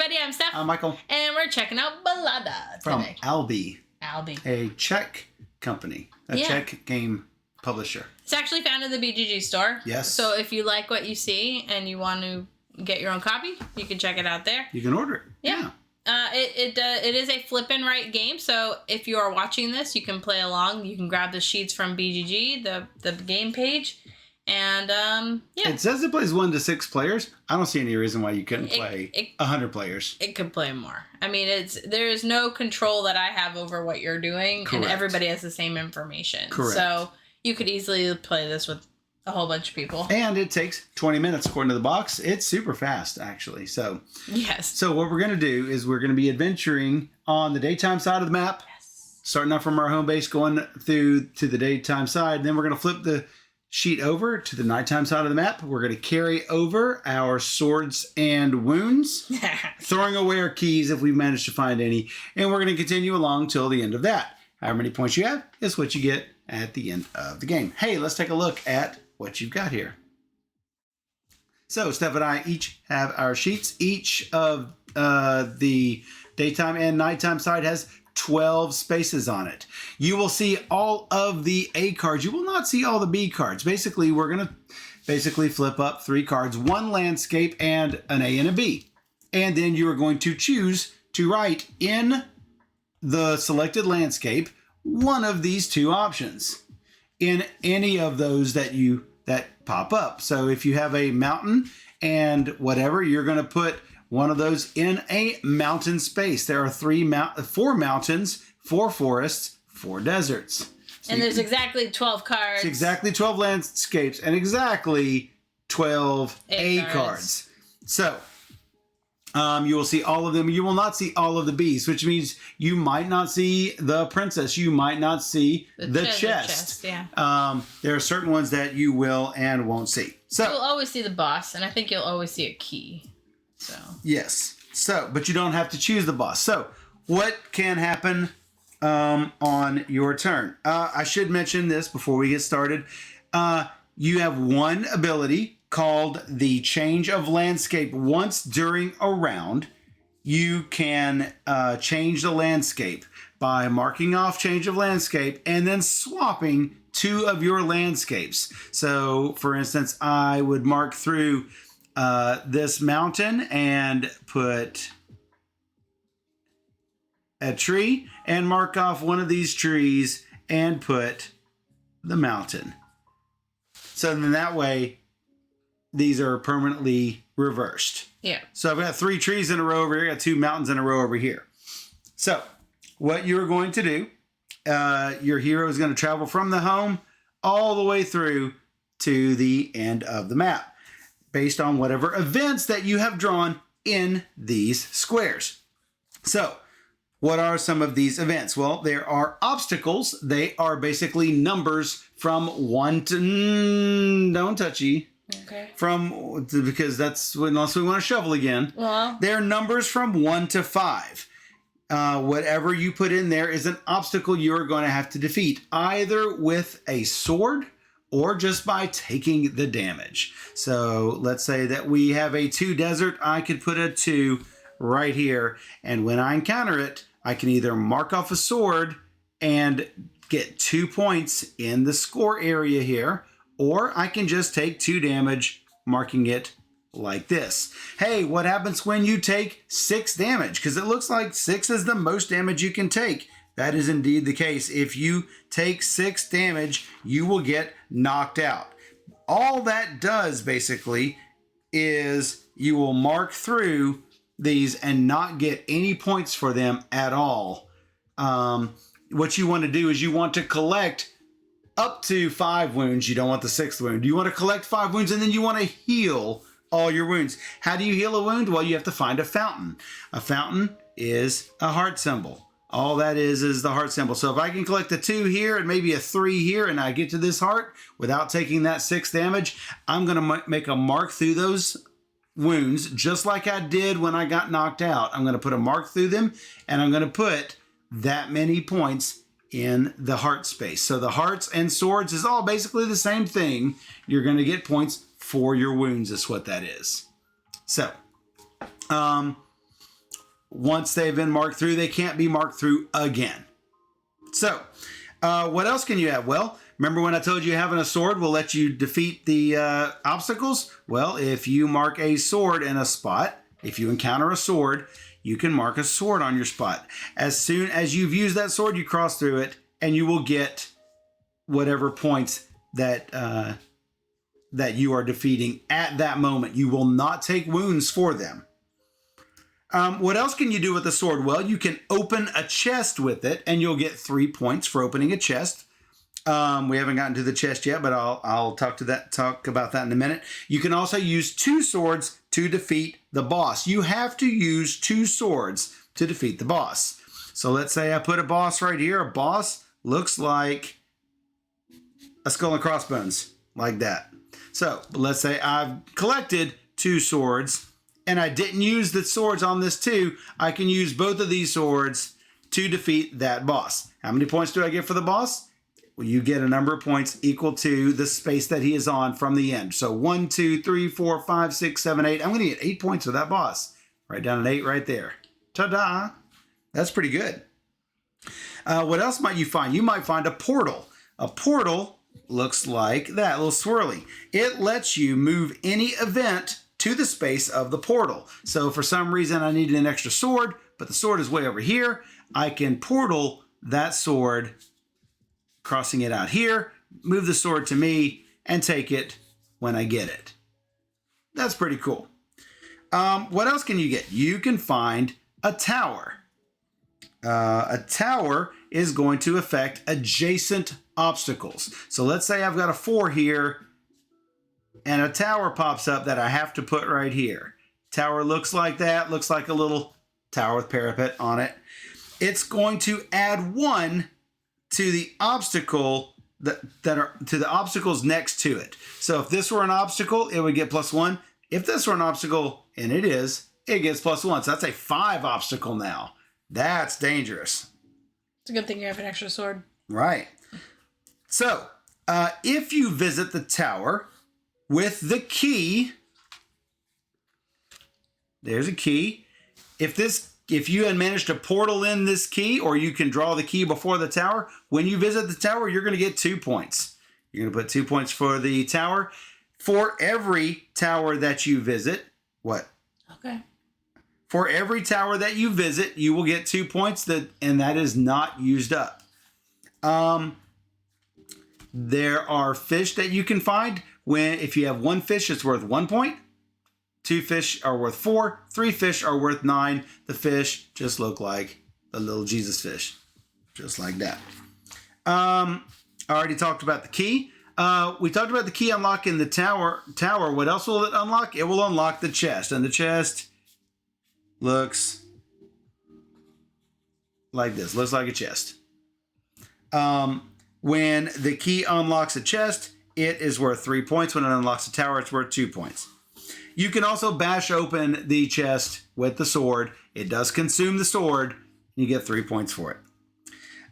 everybody, I'm Steph. I'm Michael. And we're checking out Balada From today. Albi. Albi. A Czech company. A Czech game publisher. It's actually found in the BGG store. Yes. So if you like what you see and you want to get your own copy, you can check it out there. You can order it. Yeah. It is a flip and write game, so if you are watching this, you can play along. You can grab the sheets from BGG, the game page, and yeah. It says it plays 1 to 6 players. I don't see any reason why you couldn't play 100 players. It could play more. I mean, there is no control that I have over what you're doing, Correct. and everybody has the same information. Correct. So you could easily play this with a whole bunch of people. And it takes 20 minutes according to the box. It's super fast, actually. So yes. So what we're going to do is we're going to be adventuring on the daytime side of the map. Yes. Starting off from our home base, going through to the daytime side. And then we're going to flip the sheet over to the nighttime side of the map. We're going to carry over our swords and wounds, throwing away our keys if we manage to find any. And we're going to continue along till the end of that. However many points you have is what you get at the end of the game. Hey, let's take a look at what you've got here. So Steph and I each have our sheets. Each of the daytime and nighttime side has 12 spaces on it. You will see all of the A cards. You will not see all the B cards. Basically, we're going to flip up 3 cards, 1 landscape and an A and a B. And then you are going to choose to write in the selected landscape one of these 2 options in any of those that pop up. So if you have a mountain and whatever, you're going to put one of those in a mountain space. There are 4 mountains, 4 forests, 4 deserts. So and there's exactly 12 cards. It's exactly 12 landscapes and exactly 12 A cards. So you will see all of them. You will not see all of the B's, which means you might not see the princess. You might not see the chest. Yeah. There are certain ones that you will and won't see. So you'll always see the boss, and I think you'll always see a key. So yes. So, but you don't have to choose the boss. So what can happen on your turn? I should mention this before we get started. You have one ability called the change of landscape. Once during a round, you can change the landscape by marking off change of landscape and then swapping 2 of your landscapes. So for instance, I would mark through this mountain and put a tree and mark off one of these trees and put the mountain. So then that way, these are permanently reversed. yeah. So I've got 3 trees in a row over here. I got 2 mountains in a row over here. So what you're going to do, your hero is going to travel from the home all the way through to the end of the map based on whatever events that you have drawn in these squares. So what are some of these events? Well, there are obstacles. They are basically numbers from 1 to... don't touchy. Okay. Because that's unless we want to shovel again. Well, they're numbers from 1 to 5. Whatever you put in there is an obstacle you're going to have to defeat, either with a sword or just by taking the damage. So let's say that we have a 2 desert. I could put a 2 right here, and when I encounter it, I can either mark off a sword and get 2 points in the score area here, or I can just take 2 damage, marking it like this. Hey, what happens when you take 6 damage? Because it looks like 6 is the most damage you can take. That is indeed the case. If you take 6 damage, you will get knocked out. All that does basically is you will mark through these and not get any points for them at all. What you want to do is you want to collect up to 5 wounds. You don't want the 6th wound. You want to collect 5 wounds and then you want to heal all your wounds. How do you heal a wound? Well, you have to find a fountain. A fountain is a heart symbol. All that is the heart symbol. So if I can collect a 2 here and maybe a 3 here and I get to this heart without taking that 6 damage, I'm going to make a mark through those wounds just like I did when I got knocked out. I'm going to put a mark through them and I'm going to put that many points in the heart space. So the hearts and swords is all basically the same thing. You're going to get points for your wounds is what that is. So once they've been marked through, they can't be marked through again. So, what else can you have? Well, remember when I told you having a sword will let you defeat the obstacles? Well, if you mark a sword in a spot, if you encounter a sword, you can mark a sword on your spot. As soon as you've used that sword, you cross through it, and you will get whatever points that that you are defeating at that moment. You will not take wounds for them. What else can you do with the sword? Well, you can open a chest with it, and you'll get 3 points for opening a chest. We haven't gotten to the chest yet, but I'll talk about that in a minute. You can also use 2 swords to defeat the boss. You have to use 2 swords to defeat the boss. So let's say I put a boss right here. A boss looks like a skull and crossbones, like that. So let's say I've collected 2 swords, and I didn't use the swords on this 2. I can use both of these swords to defeat that boss. How many points do I get for the boss? Well, you get a number of points equal to the space that he is on from the end. So 1, 2, 3, 4, 5, 6, 7, 8. I'm going to get 8 points for that boss. Write down an 8 right there. Ta-da! That's pretty good. What else might you find? You might find a portal. A portal looks like that, a little swirly. It lets you move any event to the space of the portal. So for some reason I needed an extra sword, but the sword is way over here. I can portal that sword, crossing it out here, move the sword to me, and take it when I get it. That's pretty cool. What else can you get? You can find a tower. A tower is going to affect adjacent obstacles. So let's say I've got a 4 here, and a tower pops up that I have to put right here. Tower looks like that, looks like a little tower with parapet on it. It's going to add 1 to the obstacle that are to the obstacles next to it. So if this were an obstacle, it would get +1. If this were an obstacle, and it is, it gets +1. So that's a 5 obstacle now. That's dangerous. It's a good thing you have an extra sword. Right. So, if you visit the tower with the key, there's a key. If you had managed to portal in this key, or you can draw the key before the tower, when you visit the tower, you're going to get 2 points. You're going to put 2 points for the tower. For every tower that you visit, what? Okay. For every tower that you visit, you will get 2 points, and that is not used up. There are fish that you can find. If you have 1 fish, it's worth 1 point. 2 fish are worth 4. 3 fish are worth 9. The fish just look like the little Jesus fish, just like that. I already talked about the key. We talked about the key unlocking the tower. What else will it unlock? It will unlock the chest, and the chest looks like this. Looks like a chest. When the key unlocks a chest, it is worth 3 points. When it unlocks a tower, it's worth 2 points. You can also bash open the chest with the sword. It does consume the sword. You get 3 points for it.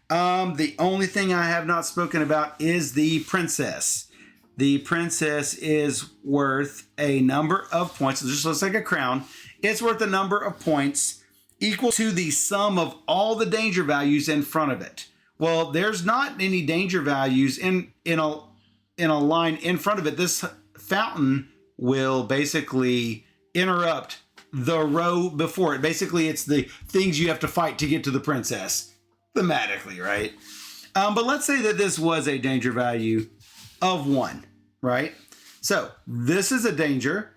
The only thing I have not spoken about is the princess. The princess is worth a number of points. It just looks like a crown. It's worth a number of points equal to the sum of all the danger values in front of it. Well, there's not any danger values in a line in front of it. This fountain will basically interrupt the row before it. Basically, it's the things you have to fight to get to the princess, thematically, right? But let's say that this was a danger value of 1, right? So this is a danger.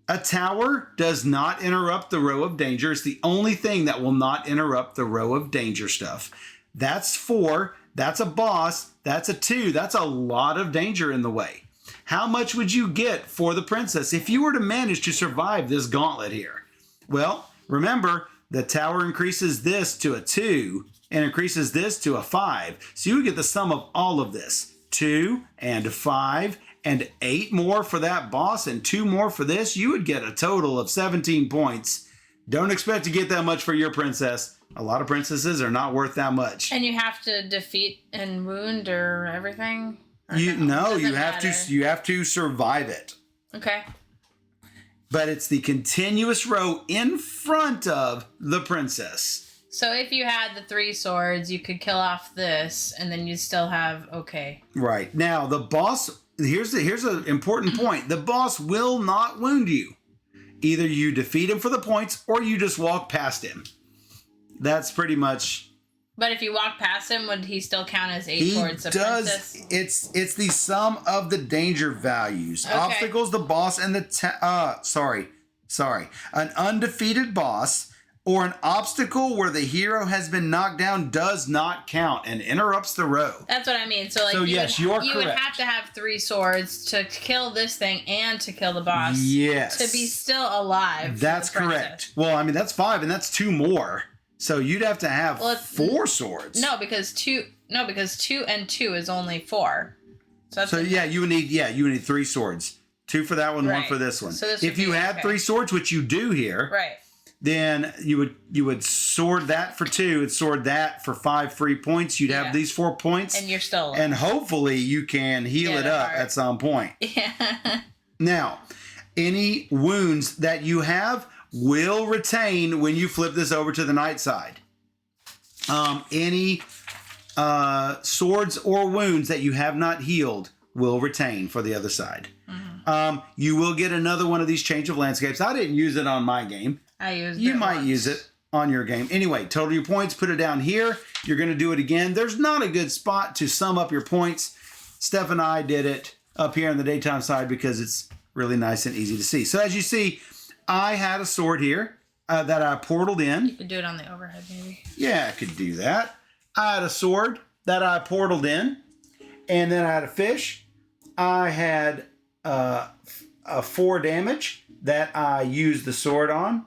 A tower does not interrupt the row of danger. It's the only thing that will not interrupt the row of danger stuff. That's 4. That's a boss. That's a 2. That's a lot of danger in the way. How much would you get for the princess if you were to manage to survive this gauntlet here? Well, remember, the tower increases this to a 2 and increases this to a 5. So you would get the sum of all of this. 2 and 5 and 8 more for that boss and 2 more for this. You would get a total of 17 points. Don't expect to get that much for your princess. A lot of princesses are not worth that much. And you have to defeat and wound or everything? Or You have to survive it. Okay. but it's the continuous row in front of the princess. So if you had the 3 swords, you could kill off this, and then you'd still have okay. Right. Now, the boss, here's an important point. The boss will not wound you. Either you defeat him for the points, or you just walk past him. That's pretty much... But if you walk past him, would he still count as 8 towards the princess? It's the sum of the danger values. Okay. Obstacles, the boss, and the... Sorry. An undefeated boss... or an obstacle where the hero has been knocked down does not count and interrupts the row. That's what I mean. So, like, you're you would have to have 3 swords to kill this thing and to kill the boss. Yes. To be still alive. That's correct. Well, I mean, that's 5, and that's 2 more. So you'd have to have 4 swords. No, because 2 and 2 is only 4. So you would need 3 swords. 2 for that one, 1 for this one. So if you had 3 swords, which you do here. Right. Then you would sword that for 2 and sword that for 5 free points. You'd have these 4 points. And you're still alive. And hopefully you can heal it up at some point. Yeah. Now, any wounds that you have will retain when you flip this over to the night side. Any swords or wounds that you have not healed will retain for the other side. Mm-hmm. You will get another one of these change of landscapes. I didn't use it on my game. I used it You might once. use it on your game. Anyway, total your points, put it down here. You're going to do it again. There's not a good spot to sum up your points. Steph and I did it up here on the daytime side because it's really nice and easy to see. So as you see, I had a sword here that I portaled in. You could do it on the overhead, maybe. Yeah, I could do that. I had a sword that I portaled in. And then I had a fish. I had a 4 damage that I used the sword on.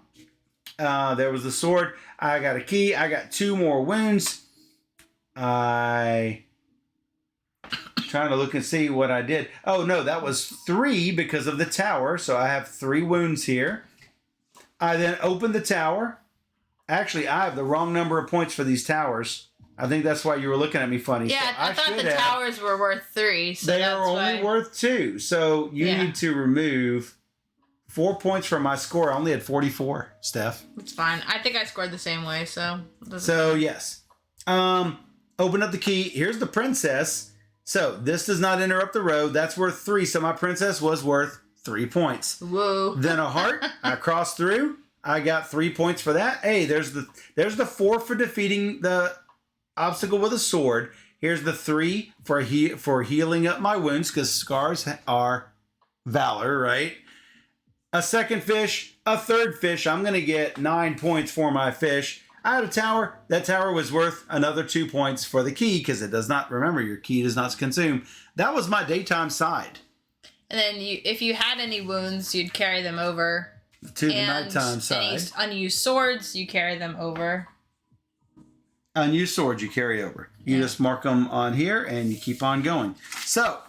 There was the sword. I got a key. I got 2 more wounds. Trying to look and see what I did. Oh, no, that was 3 because of the tower. So I have 3 wounds here. I then opened the tower. Actually, I have the wrong number of points for these towers. I think that's why you were looking at me funny. Yeah, So I thought the towers were worth 3. So they are only worth 2. So you need to remove 4 points from my score. I only had 44, Steph. It's fine. I think I scored the same way, so... Yes. Open up the key. Here's the princess. So this does not interrupt the row. That's worth 3. So my princess was worth 3 points. Whoa. Then a heart. I crossed through. I got 3 points for that. Hey, there's the 4 for defeating the obstacle with a sword. Here's the 3 for healing up my wounds because scars are valor, right? A second fish, a third fish. I'm going to get 9 points for my fish. I had a tower. That tower was worth another 2 points for the key because it does not, remember, your key does not consume. That was my daytime side. And then if you had any wounds, you'd carry them over. To the nighttime side. Any unused swords, you carry them over. Unused swords you carry over. You just mark them on here and you keep on going. So,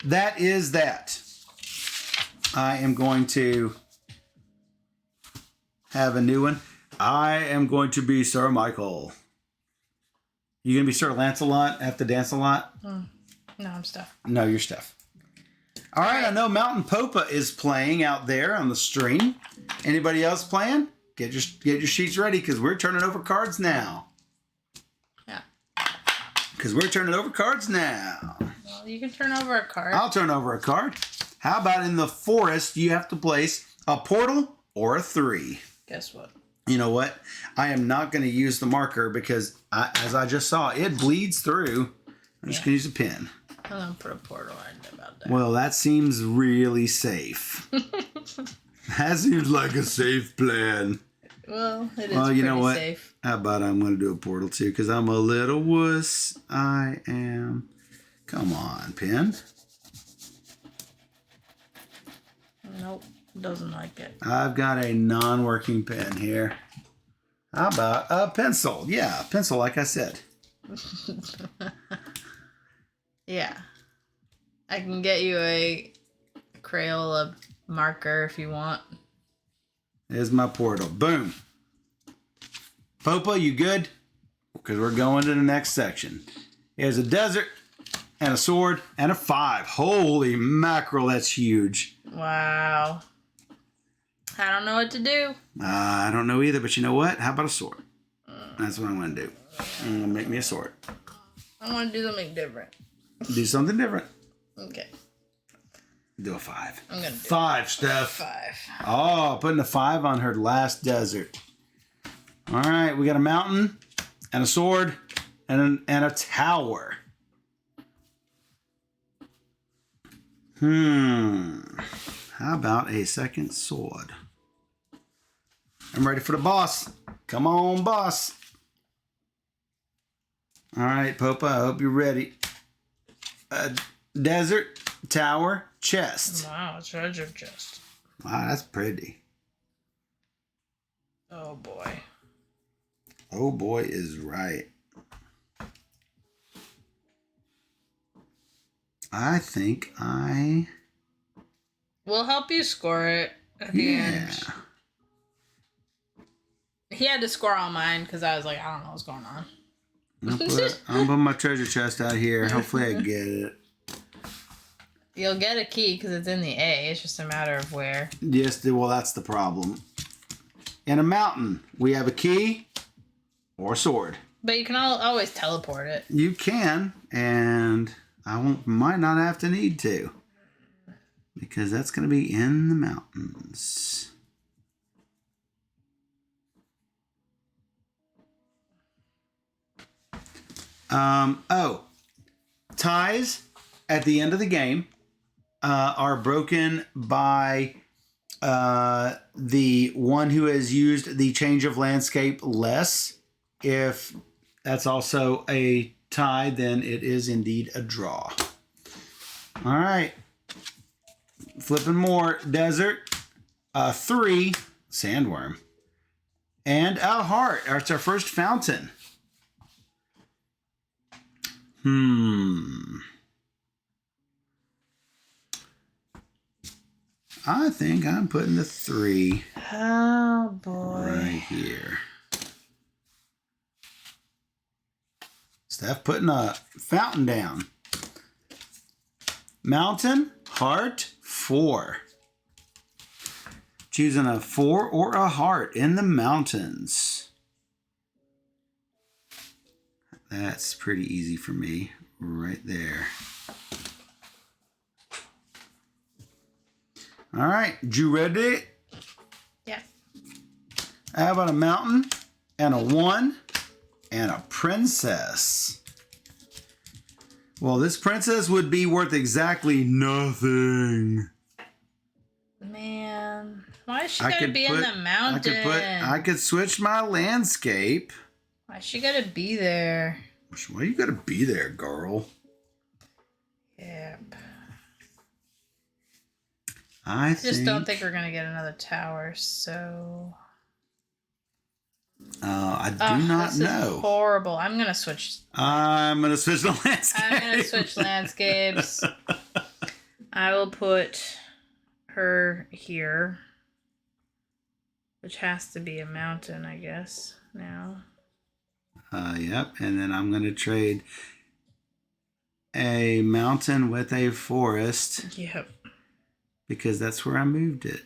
that is that. I am going to have a new one. I am going to be Sir Michael. You going to be Sir Lancelot? Have to dance a lot? No, I'm Steph. No, you're Steph. All right, I know Mountain Popa is playing out there on the stream. Anybody else playing? Get your sheets ready because we're turning over cards now. Yeah. Because we're turning over cards now. Well, you can turn over a card. I'll turn over a card. How about in the forest, you have to place a portal or a 3. Guess what? You know what? I am not going to use the marker because, as I just saw, it bleeds through. I'm just going to use a pen. I'm going to put a portal. I know about that. Well, that seems really safe. That seems like a safe plan. Well, it is pretty safe. How about I'm going to do a portal too because I'm a little wuss. I am. Come on, pen. Nope, doesn't like it. I've got a non-working pen here. How about a pencil? Yeah, a pencil, like I said. Yeah. I can get you a Crayola marker if you want. There's my portal. Boom. Popa, you good? Because we're going to the next section. Here's a desert and a sword and a 5. Holy mackerel, that's huge. Wow. I don't know what to do. I don't know either, but you know what? How about a sword? That's what I'm going to do. I'm going to make me a sword. I want to do something different. Do something different. Okay. Do a 5. I'm going to do 5, Steph. 5. Oh, putting a 5 on her last desert. All right, we got a mountain and a sword and a tower. How about a second sword? I'm ready for the boss. Come on, boss. All right, Popa, I hope you're ready. Desert, tower, chest. Wow, treasure chest. Wow, that's pretty. Oh, boy. Oh, boy is right. I think I... We'll help you score it at the end. He had to score on mine because I was like, I don't know what's going on. I'm putting my treasure chest out here. Hopefully I get it. You'll get a key because it's in the A. It's just a matter of where. Yes, well, that's the problem. In a mountain, we have a key or a sword. But you can always teleport it. You can, and might not have to need to. Because that's going to be in the mountains. Ties at the end of the game are broken by the one who has used the change of landscape less. If that's also a tie, then it is indeed a draw. All right. Flipping more. Desert. 3. Sandworm. And a heart. That's our first fountain. I think I'm putting the 3. Oh, boy. Right here. Steph putting a fountain down. Mountain, heart, 4. Choosing a 4 or a heart in the mountains. That's pretty easy for me right there. All right, you ready? Yeah. How about a mountain and a 1 and a princess? Well, this princess would be worth exactly nothing. Man, why is she gotta be in the mountain? I could switch my landscape. Why she gotta be there? Why you gotta be there, girl? Yep. I just don't think we're gonna get another tower, so. I do not know. Is horrible. I'm gonna switch. I'm gonna switch the landscape. I'm gonna switch landscapes. I will put her here, which has to be a mountain, I guess. Now. Yep, and then I'm gonna trade a mountain with a forest. Yep. Because that's where I moved it.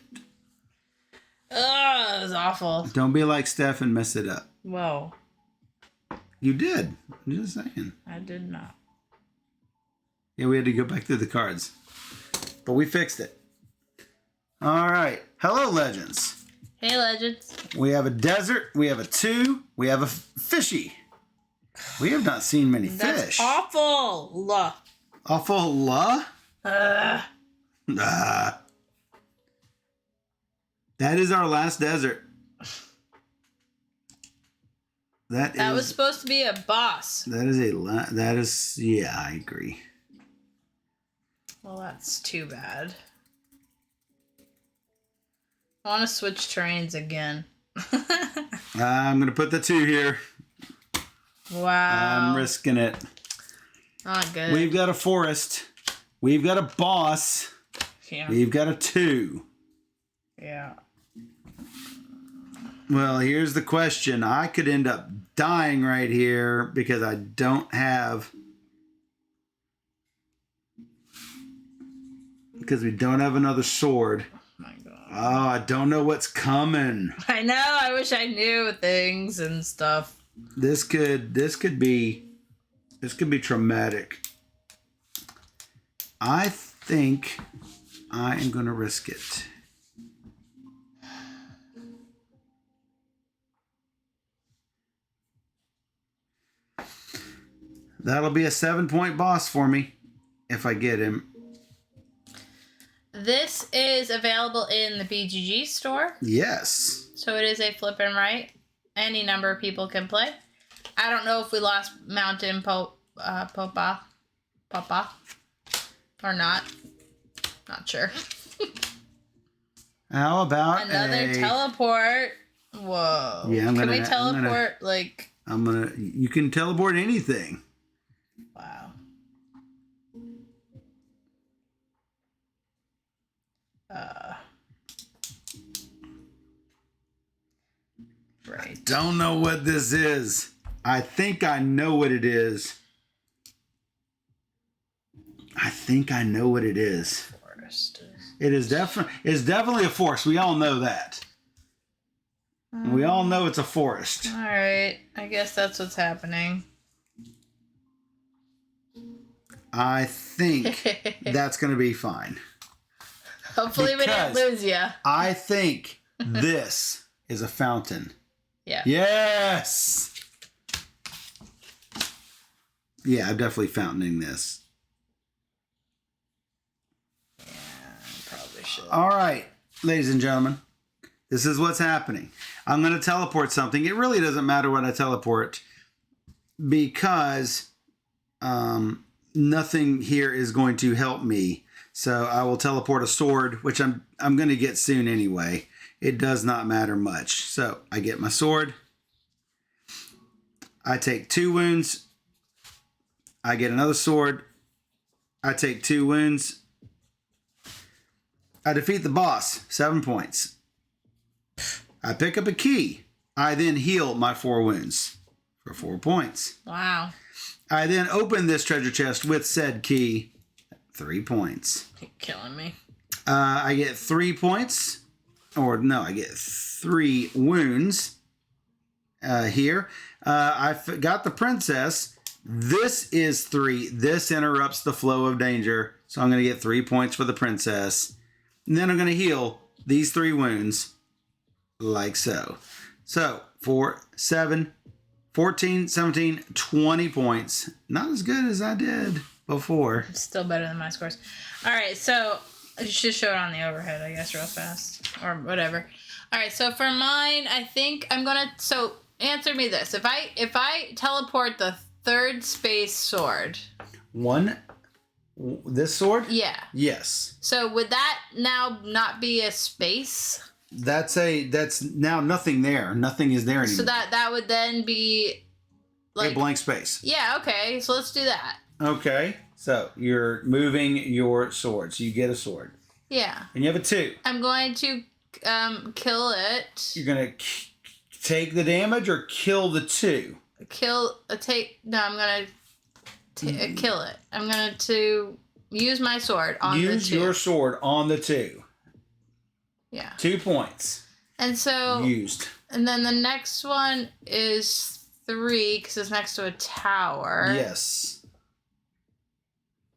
Ugh, it was awful. Don't be like Steph and mess it up. Whoa. You did. I'm just saying. I did not. Yeah, we had to go back through the cards. But we fixed it. All right. Hello, Legends. Hey, Legends. We have a desert. We have a 2. We have a fishy. We have not seen many fish. That's awful. Awful. That is our last desert. That was supposed to be a boss. Yeah, I agree. Well, that's too bad. I want to switch terrains again. I'm going to put the 2 here. Wow. I'm risking it. Not good. We've got a forest. We've got a boss. Yeah. We've got a 2. Yeah. Well, here's the question. I could end up dying right here because I don't have... Because we don't have another sword. Oh my God. I don't know what's coming. I know. I wish I knew things and stuff. This could be traumatic. I think I am going to risk it. That'll be a 7-point boss for me if I get him. This is available in the BGG store. Yes. So it is a flip and write. Any number of people can play. I don't know if we lost Mountain Papa or not. Not sure. How about another teleport? Whoa. Yeah, can we teleport you can teleport anything. Wow. Right. Don't know what this is. I think I know what it is. Forest. It's definitely a forest. We all know that. We all know it's a forest. All right. I guess that's what's happening. I think that's going to be fine. Hopefully we didn't lose you. I think this is a fountain. Yeah. Yes. Yeah, I'm definitely fountaining this. Yeah, probably should. All right, ladies and gentlemen, this is what's happening. I'm going to teleport something. It really doesn't matter what I teleport because nothing here is going to help me. So I will teleport a sword, which I'm going to get soon anyway. It does not matter much. So I get my sword. I take 2 wounds. I get another sword. I take 2 wounds. I defeat the boss, 7 points. I pick up a key. I then heal my 4 wounds for 4 points. Wow. I then open this treasure chest with said key, 3 points. You're killing me. I get 3 points. Or no, I get 3 wounds here. I got the princess. This is 3. This interrupts the flow of danger. So I'm going to get 3 points for the princess. And then I'm going to heal these 3 wounds like so. So 4, 7, 14, 17, 20 points. Not as good as I did before. It's still better than my scores. All right, so you should show it on the overhead, I guess, real fast. Or whatever. All right, so for mine, I think I'm going to... So answer me this. If I teleport the 3rd space sword... This sword? Yeah. Yes. So would that now not be a space? That's now nothing there. Nothing is there anymore. So that would then be a blank space. Yeah, okay. So let's do that. Okay. So you're moving your sword. So you get a sword. Yeah. And you have a 2. I'm going to kill it. You're going to take the damage or kill the 2? I'm going to kill it. I'm going to use my sword on the 2. Use your sword on the 2. Yeah. 2 points. And so... Used. And then the next one is 3 because it's next to a tower. Yes.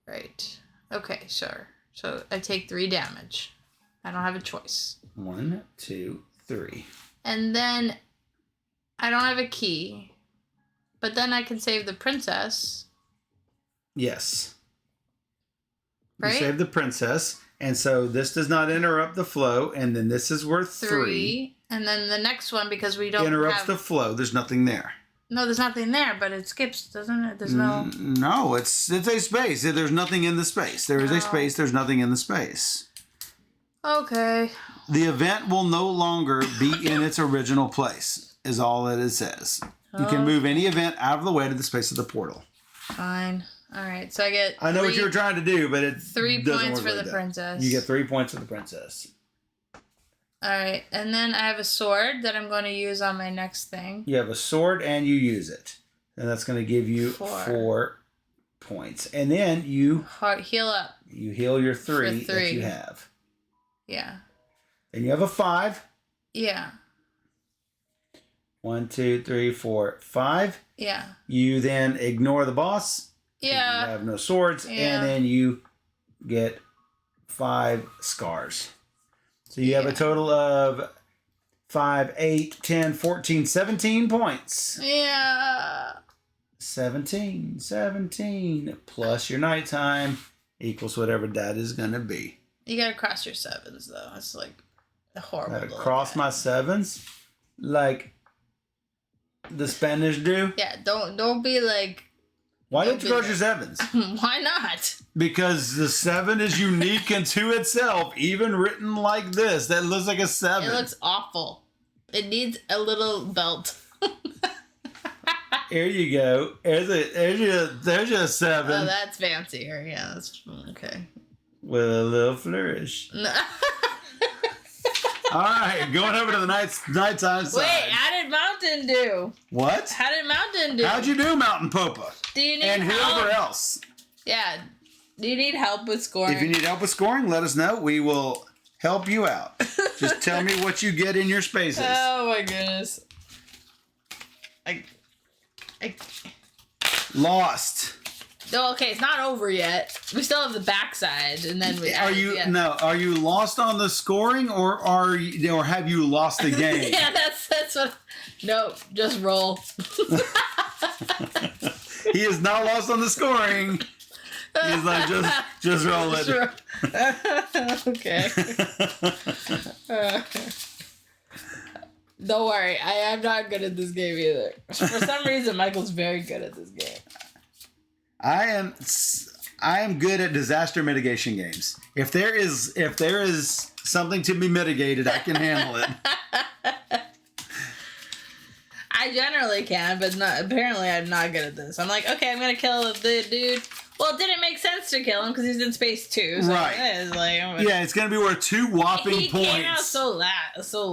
Right. Okay, sure. So I take 3 damage. I don't have a choice. 1, 2, 3. And then I don't have a key. But then I can save the princess. Yes. Right? You save the princess. And so this does not interrupt the flow. And then this is worth 3. And then the next one, because we don't interrupts the flow. There's nothing there. No, there's nothing there, but it skips, doesn't it? There's no... No, it's a space. There's nothing in the space. There is a space. There's nothing in the space. Okay. The event will no longer be in its original place, is all that it says. You can move any event out of the way to the space of the portal. Fine. All right. So I get... I know what you were trying to do, but it 3 points for the princess. You get 3 points for the princess. All right. And then I have a sword that I'm going to use on my next thing. You have a sword and you use it. And that's going to give you 4 points. And then you... Heal up. You heal your 3 that you have. Yeah. Then you have a 5. Yeah. 1, 2, 3, 4, 5. Yeah. You then ignore the boss. Yeah. You have no swords. Yeah. And then you get 5 scars. So you have a total of 5, 8, 10, 14, 17 points. Yeah. 17 plus your nighttime equals whatever that is going to be. You gotta cross your 7s, though. It's like a horrible. Gotta cross my 7s like the Spanish do? Yeah, don't be like... Why don't you cross your 7s? Why not? Because the 7 is unique unto itself, even written like this. That looks like a 7. It looks awful. It needs a little belt. Here you go. There's your 7. Oh, that's fancier. Yeah, that's okay. With a little flourish. All right, going over to the nighttime side. Wait, how did Mountain do? What? How did Mountain do? How'd you do, Mountain Popa? Do you need and help? whoever else. Yeah. Do you need help with scoring? If you need help with scoring, let us know. We will help you out. Just tell me what you get in your spaces. Oh my goodness. I Lost. No, okay, it's not over yet. We still have the backside, and then we. Are you lost on the scoring, or have you lost the game? Yeah, that's what. No, just roll. He is not lost on the scoring. He's like just roll it. Okay. Don't worry, I am not good at this game either. For some reason, Michael's very good at this game. I am good at disaster mitigation games. If there is something to be mitigated, I can handle it. I generally can, but apparently I'm not good at this. I'm like, okay, I'm gonna kill the dude. Well, it didn't make sense to kill him because he's in space too. So right. Yeah, it's gonna be worth 2 whopping points. He came out so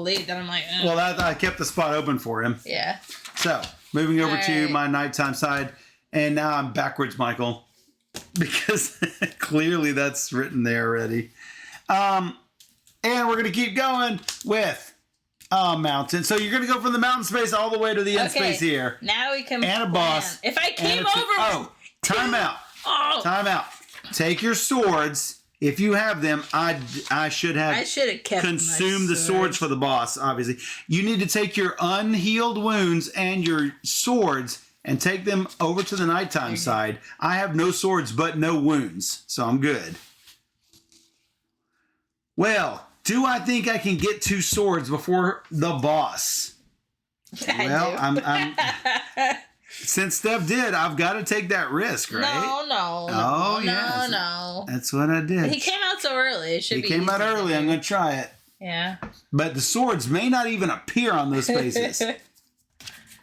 late that I'm like, ugh. Well, I kept the spot open for him. Yeah. So moving over to my nighttime side, and now I'm backwards, Michael, because clearly that's written there already. And we're gonna keep going with mountain. So you're gonna go from the mountain space all the way to the end space here. Now we can and a boss. If I came over. Time out. Oh. Time out. Take your swords. If you have them, I should have kept consumed the swords for the boss, obviously. You need to take your unhealed wounds and your swords and take them over to the nighttime side. I have no swords but no wounds, so I'm good. Well, do I think I can get 2 swords before the boss? I'm since Steph did, I've got to take that risk, right? No. Oh, yes. No. That's what I did. He came out so early. It should be. He came out early. I'm going to try it. Yeah. But the swords may not even appear on those spaces.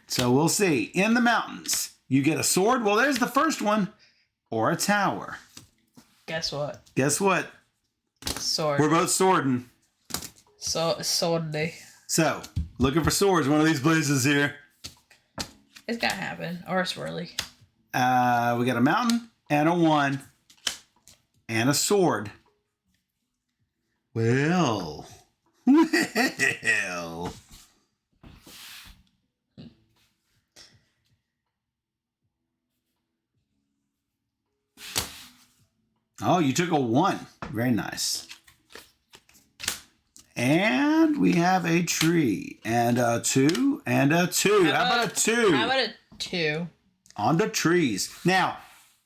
So we'll see. In the mountains, you get a sword. Well, there's the first one. Or a tower. Guess what? Sword. We're both swording. Swordly. So, looking for swords, one of these places here. It's gonna happen. Or a swirly. We got a mountain and a 1 and a sword. Well. Oh, you took a 1. Very nice. And we have a tree. And a 2. And a 2. How about a 2? How about a 2? On the trees. Now,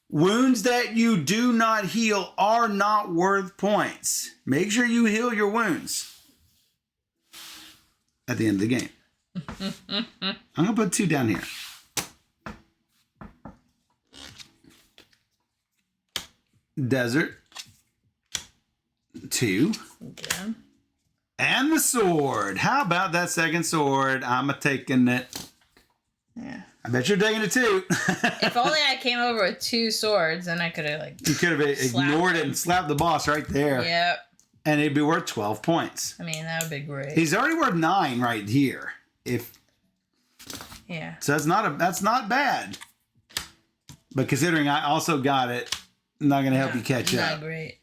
wounds that you do not heal are not worth points. Make sure you heal your wounds at the end of the game. I'm going to put 2 down here. Desert. 2. Okay. And the sword. How about that second sword? I'm taking it. Yeah. I bet you're taking it too. If only I came over with 2 swords, then I could have You could have ignored it and slapped the boss right there. Yep. And it'd be worth 12 points. I mean, that would be great. He's already worth 9 right here. Yeah. So that's not bad. But considering I also got it, I'm not going to help you catch up. Not great.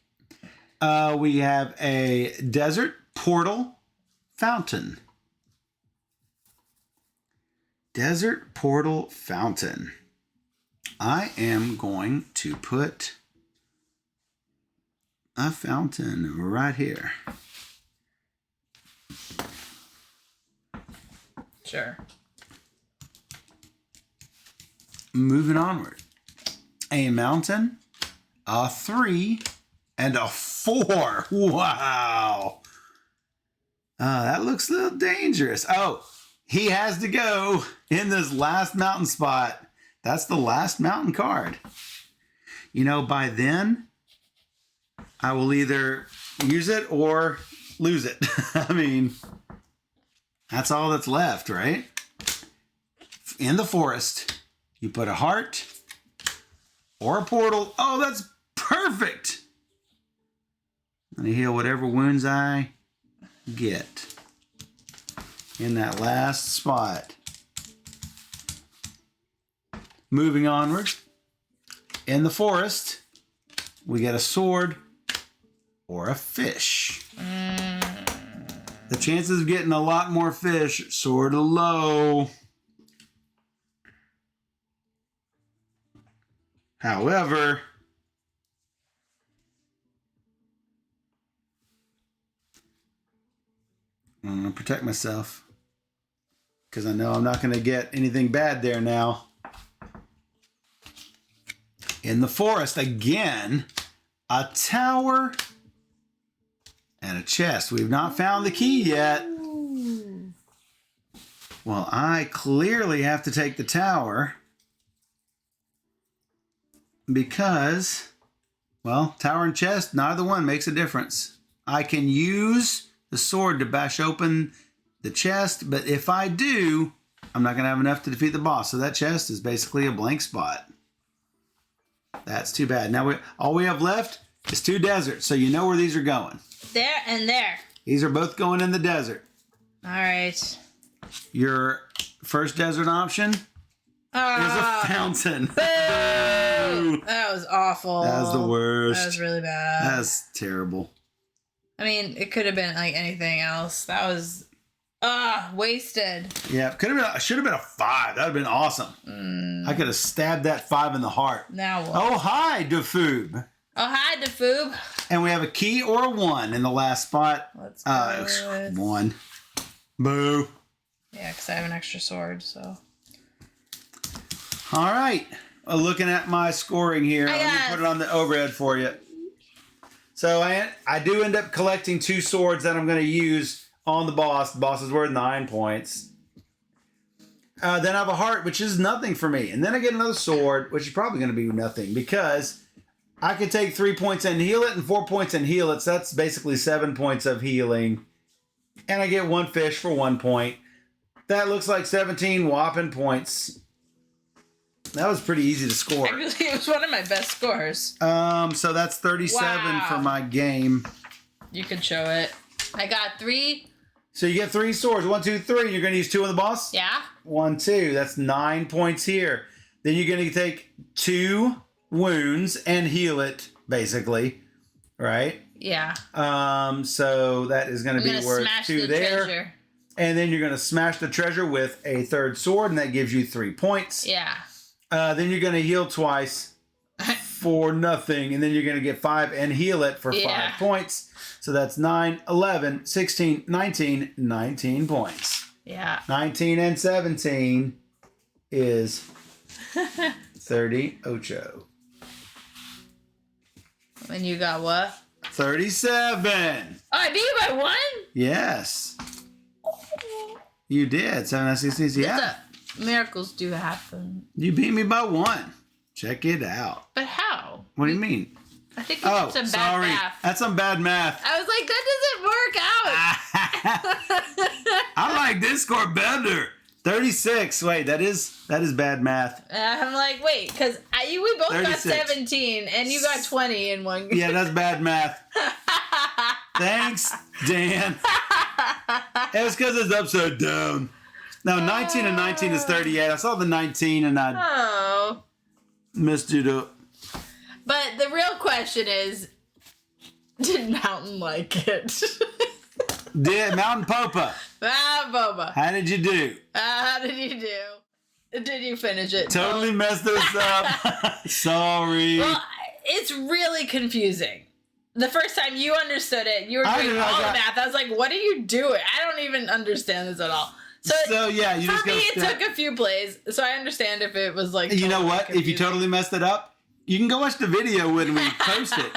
We have a desert portal fountain. Desert portal fountain. I am going to put a fountain right here. Sure. Moving onward. A mountain, a 3, and a 4. Wow. That looks a little dangerous. Oh, he has to go in this last mountain spot. That's the last mountain card. You know, by then, I will either use it or lose it. I mean, that's all that's left, right? In the forest, you put a heart or a portal. Oh, that's perfect. I'm going to heal whatever wounds I get in that last spot. Moving onward. In the forest, we get a sword or a fish. The chances of getting a lot more fish sort of low. However, I'm going to protect myself because I know I'm not going to get anything bad there now. In the forest, again, a tower and a chest. We've not found the key yet. Well, I clearly have to take the tower because, well, tower and chest, neither one makes a difference. I can use the sword to bash open the chest, but if I do, I'm not going to have enough to defeat the boss. So that chest is basically a blank spot. That's too bad. Now, all we have left is 2 deserts, so you know where these are going. There and there. These are both going in the desert. All right. Your first desert option is a fountain. Boo! That was awful. That was the worst. That was really bad. That's terrible. I mean, it could have been like anything else. That was wasted. Yeah, should have been a 5. That would have been awesome. I could have stabbed that 5 in the heart. Now what? Oh, hi, Defoob. Oh, hi, Defoob. And we have a key or a 1 in the last spot. Let's go with 1. Boo. Yeah, because I have an extra sword, so. All right. Looking at my scoring here. Let me put it on the overhead for you. So I do end up collecting 2 swords that I'm going to use on the boss. The boss is worth 9 points. Then I have a heart, which is nothing for me. And then I get another sword, which is probably going to be nothing because I can take 3 points and heal it and 4 points and heal it. So that's basically 7 points of healing. And I get 1 fish for 1 point. That looks like 17 whopping points. That was pretty easy to score. Actually, it was one of my best scores. So that's 37 for my game. You could show it. I got 3. So you get 3 swords. 1, 2, 3. You're going to use 2 on the boss? Yeah. 1, 2. That's 9 points here. Then you're going to take 2 wounds and heal it, basically. Right? Yeah. So that is going to be worth 2 there. Treasure. And then you're going to smash the treasure with a 3rd sword, and that gives you 3 points. Yeah. Then you're going to heal twice for nothing, and then you're going to get 5 and heal it for 5 points. So that's 9, 11, 16, 19, 19 points. Yeah. 19 and 17 is 38. And you got what? 37. Oh, I beat you by 1? Yes. You did. 7, 16, yeah. Miracles do happen. You beat me by 1. Check it out. But how? What do you mean? I think that's some bad math. That's some bad math. I was like, that doesn't work out. I like this score better. 36. Wait, that is bad math. I'm like, wait, because we both 36. Got 17, and you got 20 in one. Yeah, that's bad math. Thanks, Dan. It was because it's upside down. No, 19 and 19 is 38. I saw the 19 and I missed it up. But the real question is, did Mountain like it? Mountain Popa. Boba. How did you do? How did you do? Did you finish it? Totally messed us up. Sorry. Well, it's really confusing. The first time you understood it, you were doing all the math. I was like, what are you doing? I don't even understand this at all. So yeah, you just for me, it took a few plays. So I understand if it was like you know what? confusing. If you totally messed it up, you can go watch the video when we post it.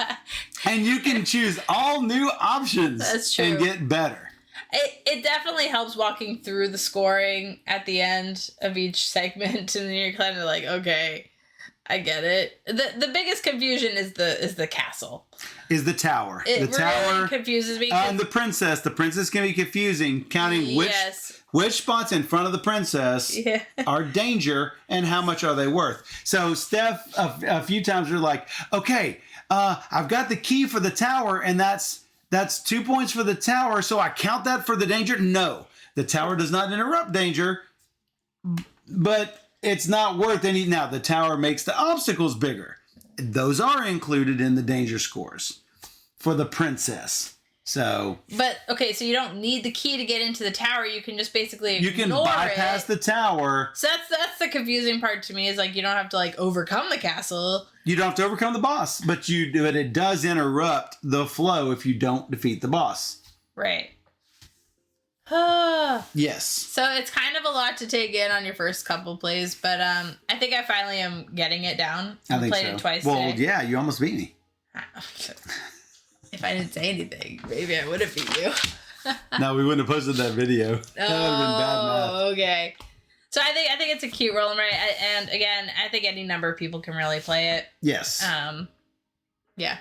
And you can choose all new options. That's true. And get better. It definitely helps walking through the scoring at the end of each segment, and then you're kind of like, okay, I get it. The biggest confusion is the castle. Is the tower. It the tower really confuses me. And the princess. The princess can be confusing, counting which spots in front of the princess are danger and how much are they worth. So Steph, a few times, we're like, okay, I've got the key for the tower, and that's 2 points for the tower, so I count that for the danger? No. The tower does not interrupt danger, but it's not worth any. Now, the tower makes the obstacles bigger. Those are included in the danger scores for the princess. So, but okay, so you don't need the key to get into the tower. You can just basically ignore you can bypass the tower. So that's the confusing part to me. Is like you don't have to like overcome the castle. You don't have to overcome the boss, but it does interrupt the flow if you don't defeat the boss. Right. Yes. So it's kind of a lot to take in on your first couple plays, but I think I finally am getting it down. I think played so. it twice well, today. yeah, you almost beat me. If I didn't say anything, maybe I would have beat you. No, we wouldn't have posted that video. That would have been bad math. Okay. So I think it's a cute roll, right? And again, I think any number of people can really play it. Yes. Yeah.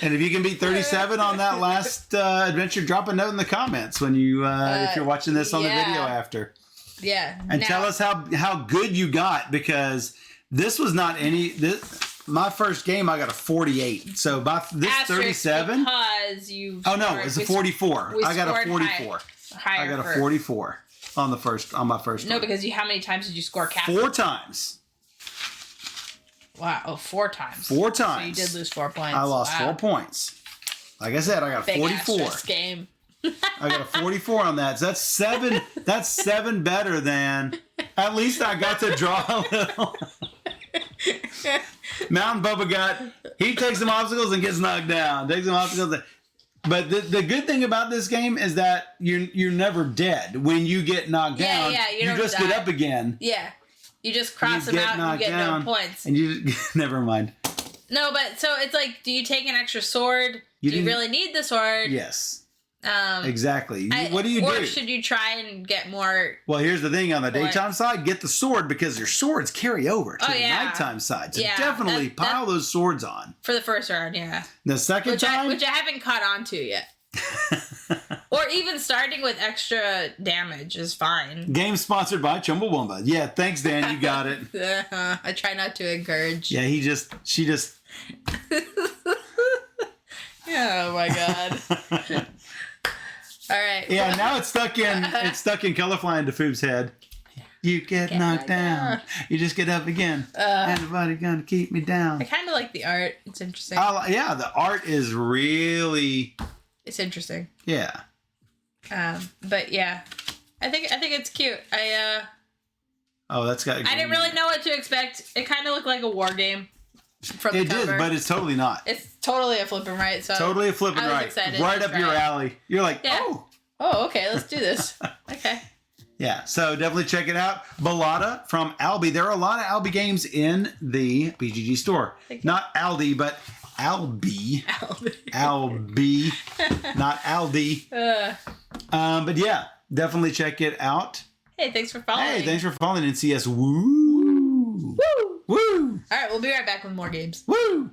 And if you can beat 37 on that last adventure, drop a note in the comments when you if you're watching this on the video after. Yeah. And tell us how good you got, because this was not my first game I got a 48. So by this 37 because you it's a 44. I got a 44. I got a 44 on my first No, one. because how many times did you score castle? 4 times. Wow. Oh, 4 times. 4 times. So you did lose 4 points. I lost 4 points. Like I said, I got a 44. Game. I got a 44 on that. So that's 7. That's 7 better than. At least I got to draw a little. Mountain Bubba he takes some obstacles and gets knocked down. Takes some obstacles. But the good thing about this game is that you're never dead when you get knocked down. Yeah, you just get up again. Yeah. You just cross them out and you get no points. And you never mind. No, but so it's like, do you take an extra sword? Do you really need the sword? Yes. Exactly. What do you do? Or should you try and get more? Well, here's the thing. On the daytime side, get the sword, because your swords carry over to the nighttime side. So definitely pile those swords on. For the first round, yeah. The second time? Which I haven't caught on to yet. Or even starting with extra damage is fine. Game sponsored by Chumbawamba. Yeah, thanks, Dan. You got it. I try not to encourage. Yeah, she just. Oh my god. All right. Yeah, now it's stuck in Colorfly into Foob's head. You get knocked down. You just get up again. Anybody gonna keep me down? I kind of like the art. It's interesting. Yeah, the art is really. It's interesting. Yeah. But yeah, I think it's cute. Oh, that's got. I didn't really know what to expect. It kind of looked like a war game. From the cover. Did, but it's totally not. It's totally a flipping right. So totally a flipping right. Right up your alley. You're like, oh, okay, let's do this. Okay. Yeah, so definitely check it out. Balada from Albi. There are a lot of Albi games in the BGG store. Not Aldi, but Albi. Albi. Not Aldi. But yeah, definitely check it out. Hey, thanks for following. Hey, thanks for following NCS. Woo! Woo! Woo! All right, we'll be right back with more games. Woo!